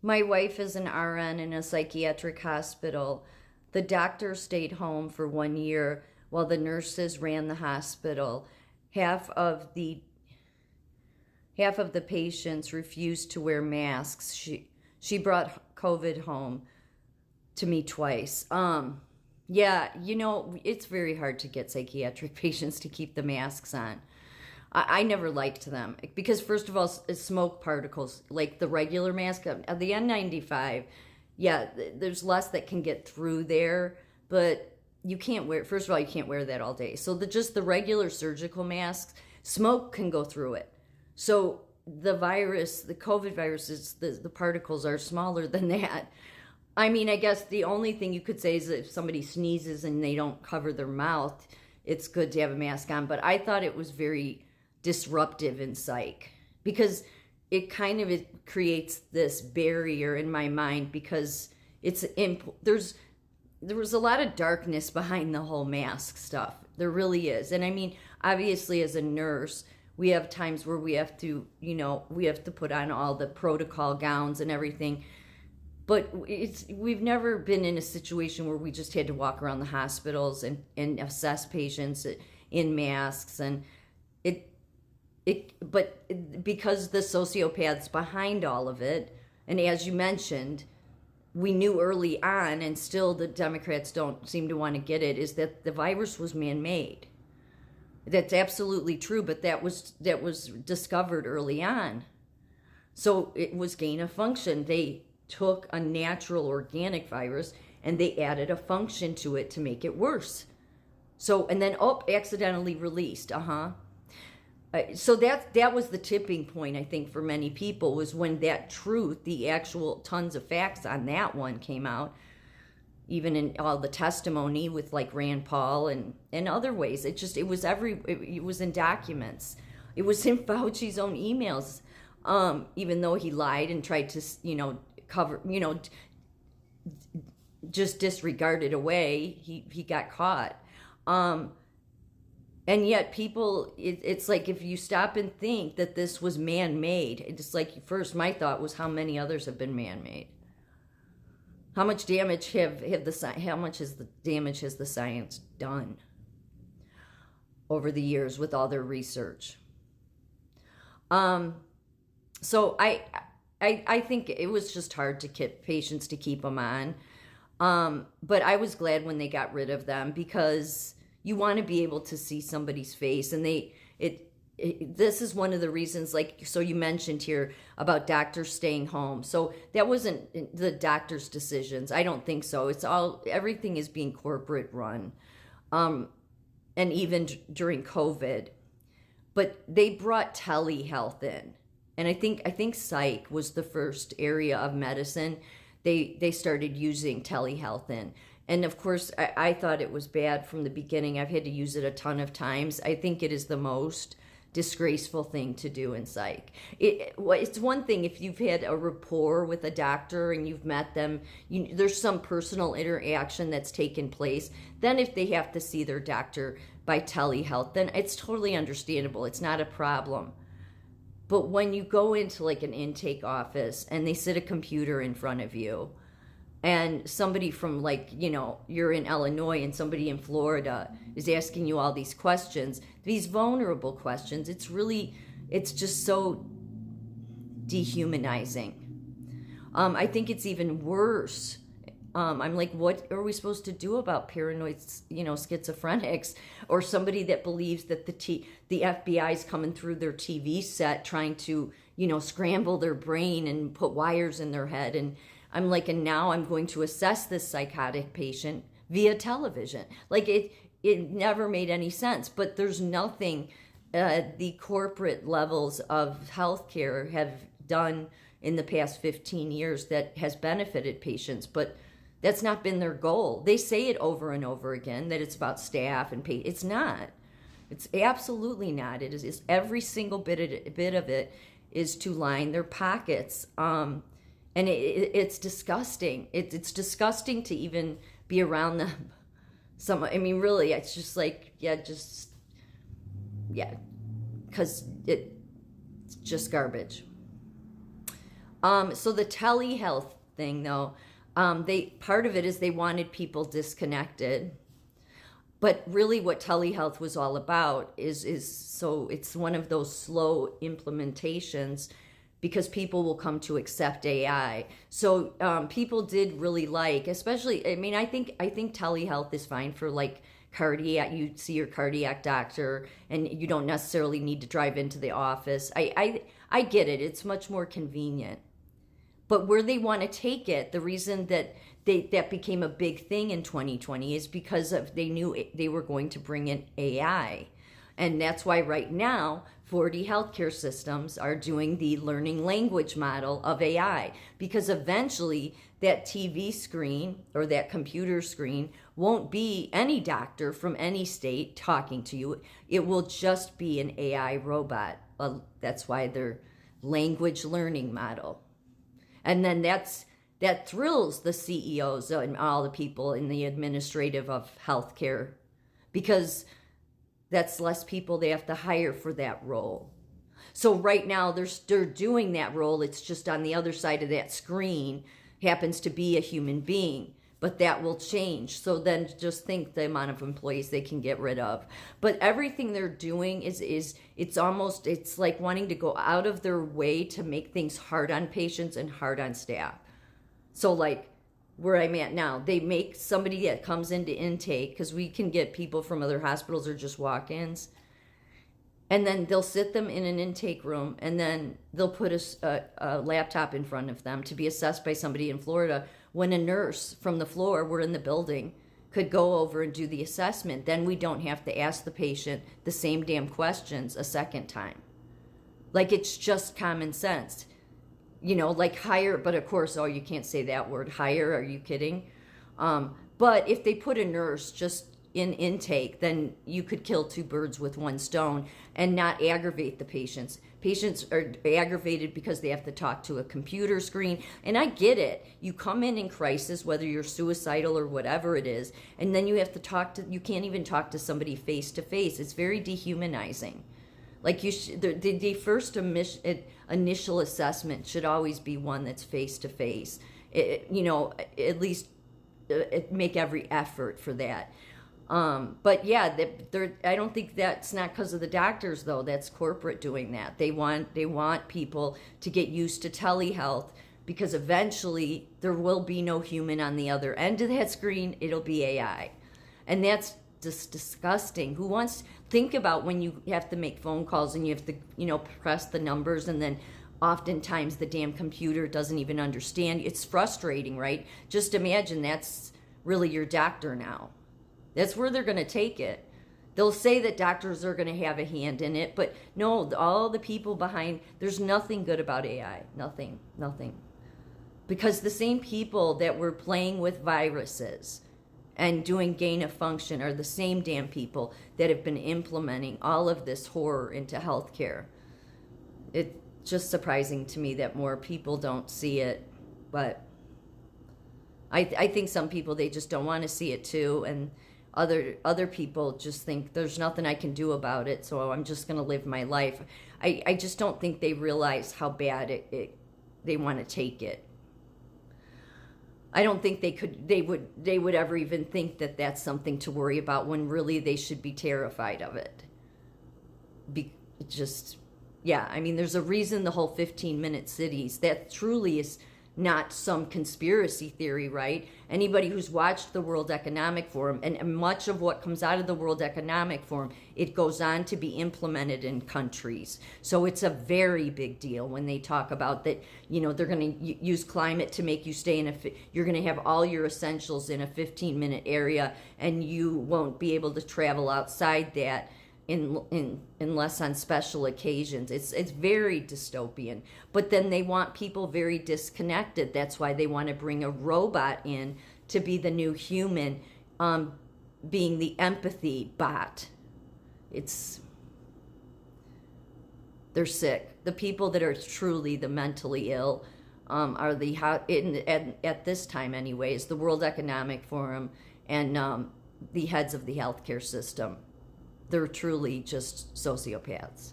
My wife is an RN in a psychiatric hospital. The doctor stayed home for 1 year while the nurses ran the hospital. Half of the half of the patients refused to wear masks. She brought COVID home to me twice. Yeah, it's very hard to get psychiatric patients to keep the masks on. I never liked them because, first of all, smoke particles, like the regular mask, the N95, yeah, there's less that can get through there, but you can't wear, first of all, you can't wear that all day. So just the regular surgical masks, smoke can go through it. So the virus, the COVID viruses, the particles are smaller than that. I mean, I guess the only thing you could say is if somebody sneezes and they don't cover their mouth, it's good to have a mask on. But I thought it was very disruptive in psych because it creates this barrier in my mind because there was a lot of darkness behind the whole mask stuff. There really is. And I mean, obviously as a nurse, we have times where we have to put on all the protocol gowns and everything. But we've never been in a situation where we just had to walk around the hospitals and assess patients in masks. And but because the sociopaths behind all of it, and as you mentioned, we knew early on, and still the Democrats don't seem to want to get it, is that the virus was man-made. That's absolutely true, but that was discovered early on. So it was gain of function. They took a natural organic virus and they added a function to it to make it worse. So, and then, accidentally released. So that was the tipping point, I think, for many people, was when that truth, the actual tons of facts on that one came out, even in all the testimony with like Rand Paul and other ways. It was in documents. It was in Fauci's own emails, even though he lied and tried to, cover, just disregard it away. He got caught. And yet people, it's like if you stop and think that this was man-made, it's like, first, my thought was how many others have been man-made? How much damage has the science done over the years with all their research? So I think it was just hard to get patients to keep them on. But I was glad when they got rid of them because you want to be able to see somebody's face, and this is one of the reasons, like, so you mentioned here about doctors staying home. So that wasn't the doctor's decisions. I don't think so. Everything is being corporate run. And even during COVID, but they brought Tele-Health in. And I think psych was the first area of medicine they started using Tele-Health in. And of course, I thought it was bad from the beginning. I've had to use it a ton of times. I think it is the most disgraceful thing to do in psych. It's one thing if you've had a rapport with a doctor and you've met them, there's some personal interaction that's taken place. Then if they have to see their doctor by Tele-Health, then it's totally understandable. It's not a problem. But when you go into like an intake office and they sit a computer in front of you, and somebody from, like, you're in Illinois and somebody in Florida is asking you all these questions, these vulnerable questions, it's just so dehumanizing. I think it's even worse. I'm like, what are we supposed to do about paranoid, schizophrenics, or somebody that believes that the FBI is coming through their TV set trying to, scramble their brain and put wires in their head. And I'm like, and now I'm going to assess this psychotic patient via television. Like it never made any sense, but there's nothing the corporate levels of healthcare have done in the past 15 years that has benefited patients, but that's not been their goal. They say it over and over again that it's about staff and pay. It's not. It's absolutely not. It is every single bit of it is to line their pockets. And it's disgusting. It's disgusting to even be around them. Really, it's just like, because it's just garbage. So the telehealth thing, though, they part of it is they wanted people disconnected, but really what telehealth was all about is so it's one of those slow implementations because people will come to accept AI. So people did really like, especially, I mean, I think telehealth is fine for like cardiac. You see your cardiac doctor, and you don't necessarily need to drive into the office. I get it. It's much more convenient. But where they want to take it, the reason that that became a big thing in 2020 is because of they knew they were going to bring in AI. And that's why right now 40 healthcare systems are doing the learning language model of AI, because eventually that TV screen or that computer screen won't be any doctor from any state talking to you. It will just be an AI robot. That's why they're language learning model. And then that thrills the CEOs and all the people in the administrative of healthcare, because that's less people they have to hire for that role. So right now they're doing that role. It's just on the other side of that screen happens to be a human being, but that will change. So then just think the amount of employees they can get rid of. But everything they're doing is it's like wanting to go out of their way to make things hard on patients and hard on staff. So like where I'm at now, they make somebody that comes into intake, because we can get people from other hospitals or just walk-ins, and then they'll sit them in an intake room, and then they'll put a laptop in front of them to be assessed by somebody in Florida, when a nurse from the floor, we're in the building, could go over and do the assessment. Then we don't have to ask the patient the same damn questions a second time. Like, it's just common sense. Like hire, but of course, oh, you can't say that word, hire, are you kidding? But if they put a nurse just in intake, then you could kill two birds with one stone and not aggravate the patients. Patients are aggravated because they have to talk to a computer screen. And I get it. You come in crisis, whether you're suicidal or whatever it is, and then you have to you can't even talk to somebody face to face. It's very dehumanizing. Like the first initial assessment should always be one that's face to face. At least make every effort for that. But yeah, I don't think that's not because of the doctors though. That's corporate doing that. They want people to get used to telehealth, because eventually there will be no human on the other end of that screen. It'll be AI, and that's just disgusting. Think about when you have to make phone calls and you have to, press the numbers, and then oftentimes the damn computer doesn't even understand. It's frustrating, right? Just imagine that's really your doctor now. That's where they're going to take it. They'll say that doctors are going to have a hand in it, but no, all the people behind, there's nothing good about AI. Nothing. Because the same people that were playing with viruses and doing gain of function are the same damn people that have been implementing all of this horror into healthcare. It's just surprising to me that more people don't see it, but I think some people, they just don't want to see it too, and other people just think there's nothing I can do about it, so I'm just going to live my life. I just don't think they realize how bad they want to take it. I don't think they would ever even think that that's something to worry about, when really they should be terrified of it. There's a reason the whole 15-minute cities, that truly is not some conspiracy theory, right? Anybody who's watched the World Economic Forum, and much of what comes out of the World Economic Forum, it goes on to be implemented in countries. So it's a very big deal when they talk about that, they're going to use climate to make you stay you're going to have all your essentials in a 15-minute area, and you won't be able to travel outside that unless on special occasions. It's very dystopian. But then they want people very disconnected. That's why they want to bring a robot in to be the new human, being the empathy bot. They're sick. The people that are truly the mentally ill are at this time anyways, the World Economic Forum and the heads of the healthcare system. They're truly just sociopaths.